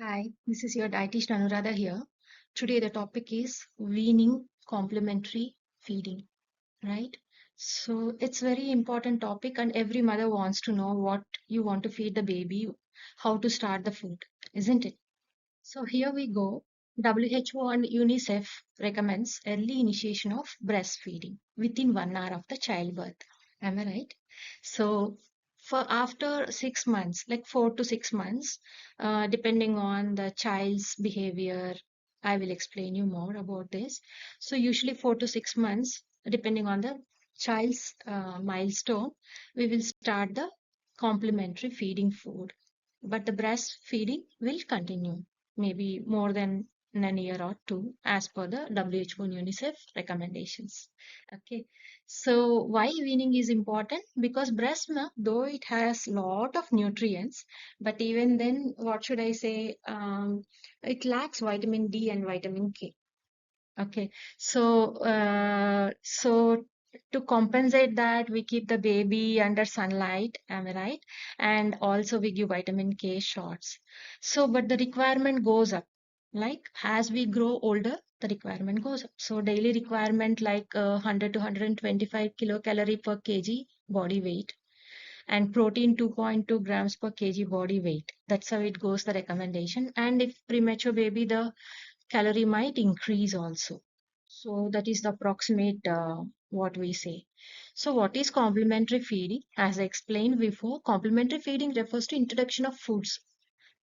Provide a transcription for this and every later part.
Hi, this is your dietitian Anuradha here. Today the topic is weaning complementary feeding, right? So it's very important topic and every mother wants to know what you want to feed the baby, how to start the food, isn't it? So here we go. WHO and UNICEF recommends early initiation of breastfeeding within 1 hour of the childbirth. Am I right? So for after 6 months, like 4 to 6 months, depending on the child's behavior, I will explain you more about this. So usually 4 to 6 months, depending on the child's milestone, we will start the complementary feeding food. But the breastfeeding will continue maybe more than a year or two as per the WHO and UNICEF recommendations. Okay, so why weaning is important? Because breast milk, though it has lot of nutrients, but even then, what should I say? It lacks vitamin D and vitamin K. Okay, so to compensate that, we keep the baby under sunlight, am I right? And also we give vitamin K shots. So, but the requirement goes up. Like as we grow older, the requirement goes up. So daily requirement like 100 to 125 kilocalorie per kg body weight and protein 2.2 grams per kg body weight. That's how it goes, the recommendation. And if premature baby, the calorie might increase also. So that is the approximate what we say. So what is complementary feeding? As I explained before, complementary feeding refers to introduction of foods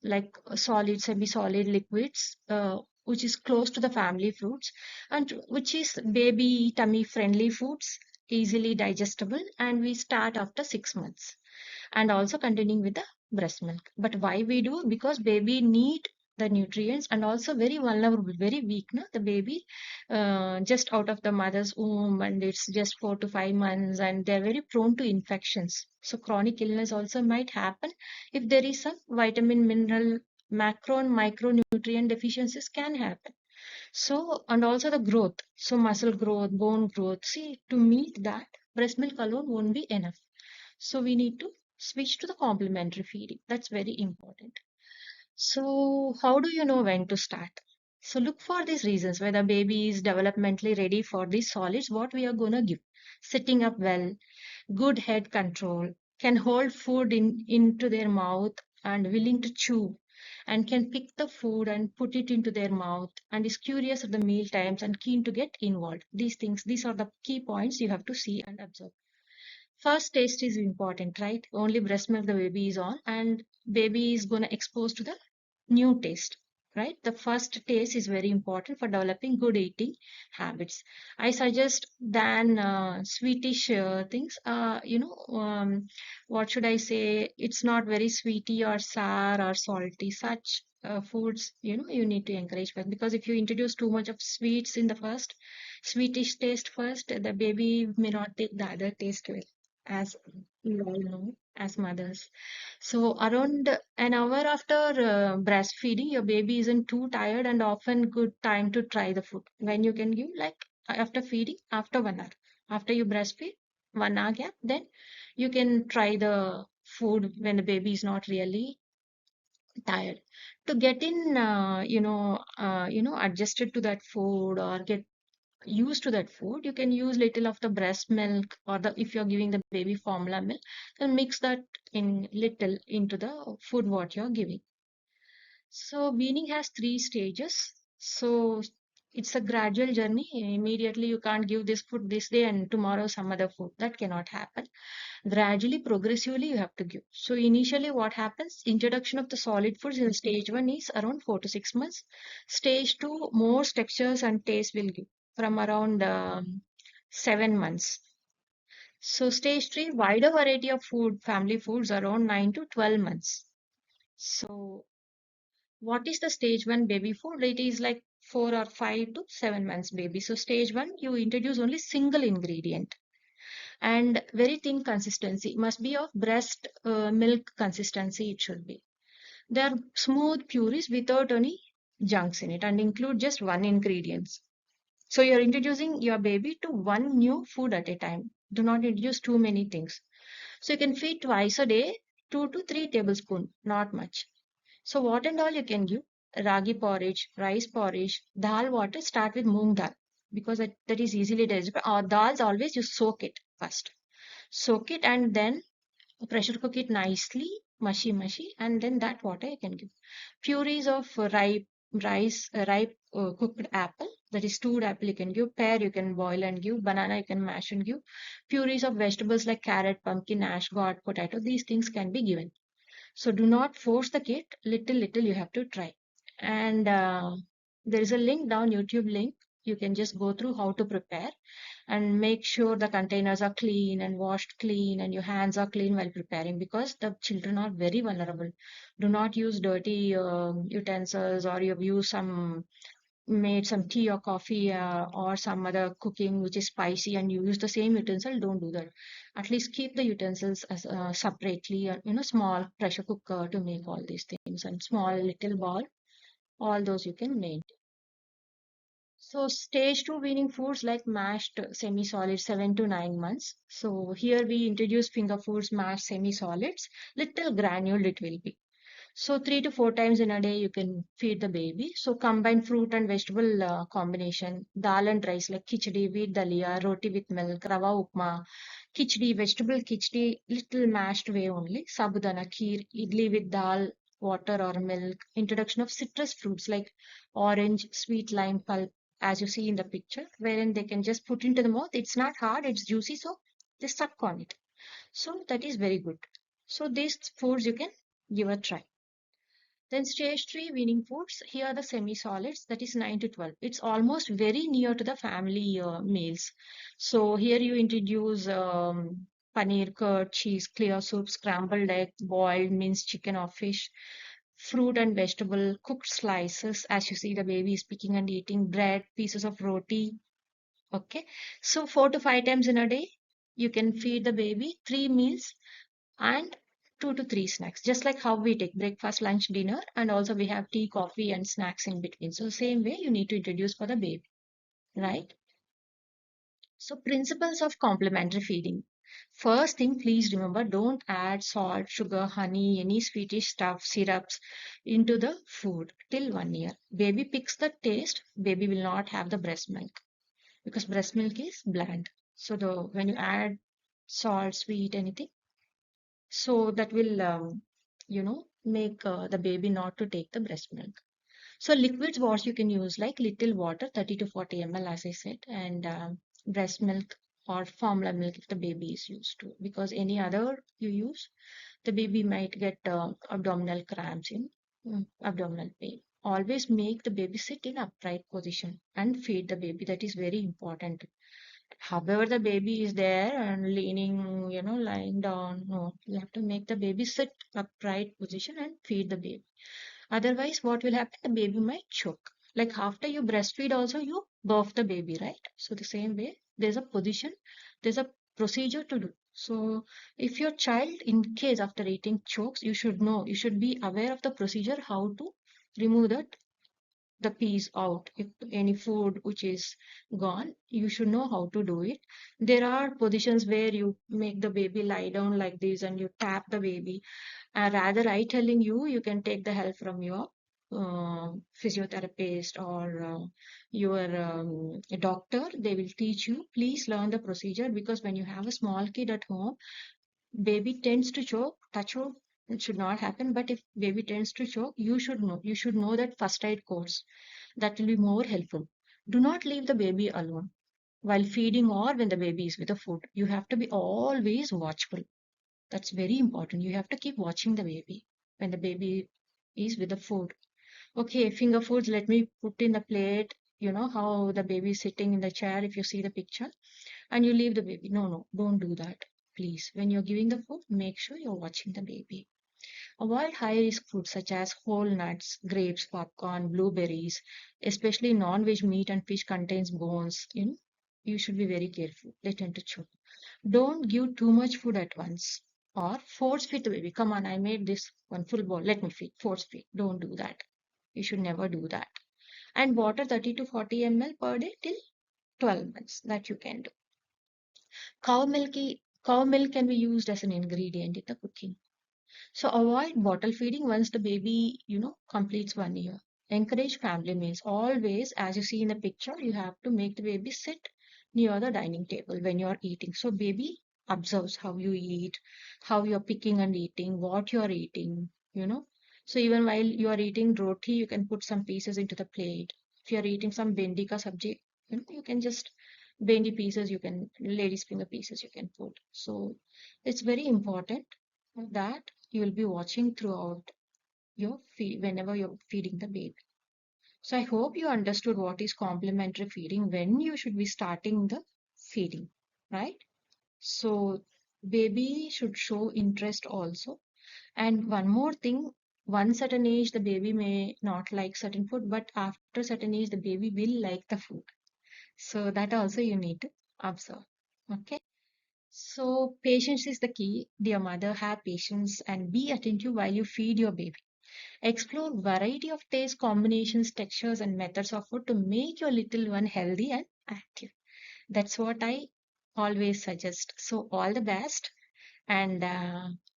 like solid, semi-solid liquids, which is close to the family foods, and which is baby tummy friendly foods, easily digestible, and we start after 6 months and also continuing with the breast milk. But why we do? Because baby need the nutrients and also very vulnerable, very weak. No? The baby just out of the mother's womb and it's just 4 to 5 months and they're very prone to infections. So chronic illness also might happen if there is some vitamin, mineral, macro and micronutrient deficiencies can happen. So, and also the growth. So muscle growth, bone growth. See, to meet that, breast milk alone won't be enough. So we need to switch to the complementary feeding. That's very important. So how do you know when to start? So look for these reasons whether baby is developmentally ready for these solids, what we are going to give. Sitting up well, good head control, can hold food into their mouth and willing to chew, and can pick the food and put it into their mouth and is curious at the meal times and keen to get involved. These things, these are the key points you have to see and observe. First taste is important, right? Only breast milk the baby is on, and baby is going to expose to the new taste, right? The first taste is very important for developing good eating habits. I suggest than sweetish things. What should I say? It's not very sweety or sour or salty. Such foods, you need to encourage first, because if you introduce too much of sweets in the first, sweetish taste first, the baby may not take the other taste well, as you all know, as mothers. So around an hour after breastfeeding, your baby isn't too tired and often good time to try the food. When you can give like after feeding, after 1 hour, after you breastfeed, 1 hour gap, then you can try the food when the baby is not really tired. To get in, adjusted to that food or get used to that food, you can use little of the breast milk, or the if you're giving the baby formula milk, then mix that in little into the food what you're giving. So weaning has 3 stages. So it's a gradual journey. Immediately you can't give this food this day and tomorrow some other food. That cannot happen. Gradually, progressively you have to give. So initially what happens? Introduction of the solid foods in stage 1 is around 4 to 6 months. Stage 2, more textures and taste will give from around 7 months. So stage 3, wider variety of food, family foods around 9 to 12 months. So what is the stage 1 baby food? It is like 4 or 5 to 7 months baby. So stage 1, you introduce only single ingredient and very thin consistency. Must be of breast milk consistency it should be. They are smooth purees without any junks in it and include just one ingredients. So you're introducing your baby to one new food at a time. Do not introduce too many things. So you can feed twice a day, 2 to 3 tablespoons, not much. So what and all you can give? Ragi porridge, rice porridge, dal water. Start with moong dal because that is easily digestible. Or dals always you soak it first. Soak it and then pressure cook it nicely, mushy, and then that water you can give. Purees of ripe cooked apple, that is stewed apple you can give. Pear you can boil and give. Banana you can mash and give. Purees of vegetables like carrot, pumpkin, ash, gourd, potato. These things can be given. So do not force the kid. Little you have to try. And there is a link down, YouTube link. You can just go through how to prepare and make sure the containers are clean and washed clean and your hands are clean while preparing because the children are very vulnerable. Do not use dirty utensils, or you've used some made some tea or coffee or some other cooking which is spicy and you use the same utensil. Don't do that. At least keep the utensils as separately, small pressure cooker to make all these things, and small little bowl, all those you can make. So stage two weaning foods like mashed semi-solid 7 to 9 months. So here we introduce finger foods, mashed semi-solids, little granule it will be. So 3 to 4 times in a day you can feed the baby. So combine fruit and vegetable combination, dal and rice like khichdi, wheat dalia, roti with milk, rava upma, khichdi, vegetable khichdi, little mashed way only, sabudana kheer, idli with dal, water or milk, introduction of citrus fruits like orange, sweet lime pulp, as you see in the picture, wherein they can just put into the mouth. It's not hard, it's juicy, so just suck on it. So that is very good. So these foods you can give a try. Then stage three weaning foods. Here are the semi-solids, that is 9 to 12. It's almost very near to the family meals. So here you introduce paneer, curd, cheese, clear soup, scrambled egg, boiled minced chicken or fish, fruit and vegetable, cooked slices. As you see, the baby is picking and eating bread, pieces of roti. Okay, so 4 to 5 times in a day, you can feed the baby 3 meals and 2 to 3 snacks, just like how we take breakfast, lunch, dinner, and also we have tea, coffee, and snacks in between. So, same way you need to introduce for the baby, right? So, principles of complementary feeding. First thing, please remember, don't add salt, sugar, honey, any sweetish stuff, syrups into the food till 1 year. Baby picks the taste, baby will not have the breast milk because breast milk is bland. So, when you add salt, sweet, anything, so that will make the baby not to take the breast milk. So liquids what you can use like little water, 30 to 40 ml as I said, and breast milk or formula milk if the baby is used to, because any other you use, the baby might get abdominal cramps in abdominal pain. Always make the baby sit in upright position and feed the baby. That is very important. However, the baby is there and leaning, lying down. No, you have to make the baby sit upright position and feed the baby. Otherwise, what will happen? The baby might choke. Like after you breastfeed, also you birth the baby, right? So the same way, there's a position, there's a procedure to do. So if your child, in case after eating chokes, you should know, you should be aware of the procedure how to remove the piece out. If any food which is gone, you should know how to do it. There are positions where you make the baby lie down like this and you tap the baby. Rather, I telling you, you can take the help from your physiotherapist or your doctor. They will teach you. Please learn the procedure, because when you have a small kid at home, baby tends to choke, touch wood, it should not happen. But if baby tends to choke, you should know that first aid course. That will be more helpful. Do not leave the baby alone while feeding or when the baby is with the food. You have to be always watchful. That's very important. You have to keep watching the baby when the baby is with the food. Okay, finger foods, let me put in the plate. You know how the baby is sitting in the chair if you see the picture, and you leave the baby. No, don't do that. Please, when you're giving the food, make sure you're watching the baby. Avoid high-risk foods such as whole nuts, grapes, popcorn, blueberries, especially non-veg meat and fish contains bones. You should be very careful. They tend to choke. Don't give too much food at once or force feed the baby. Come on, I made this one full bowl. Let me feed. Force feed. Don't do that. You should never do that. And water 30 to 40 ml per day till 12 months. That you can do. Cow milk can be used as an ingredient in the cooking. So avoid bottle feeding once the baby, completes 1 year. Encourage family meals. Always, as you see in the picture, you have to make the baby sit near the dining table when you're eating. So baby observes how you eat, how you're picking and eating, what you're eating. So even while you are eating roti, you can put some pieces into the plate. If you're eating some bendi ka sabji, you can just bendi pieces, you can ladies finger pieces you can put. So it's very important that you will be watching throughout your feed whenever you're feeding the baby. So I hope you understood what is complementary feeding, when you should be starting the feeding, right? So baby should show interest also. And one more thing, one certain age the baby may not like certain food, but after certain age the baby will like the food. So that also you need to observe. Okay. So patience is the key. Dear mother, have patience and be attentive while you feed your baby. Explore variety of taste combinations, textures, and methods of food to make your little one healthy and active. That's what I always suggest. So all the best and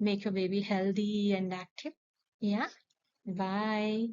make your baby healthy and active. Yeah. Bye.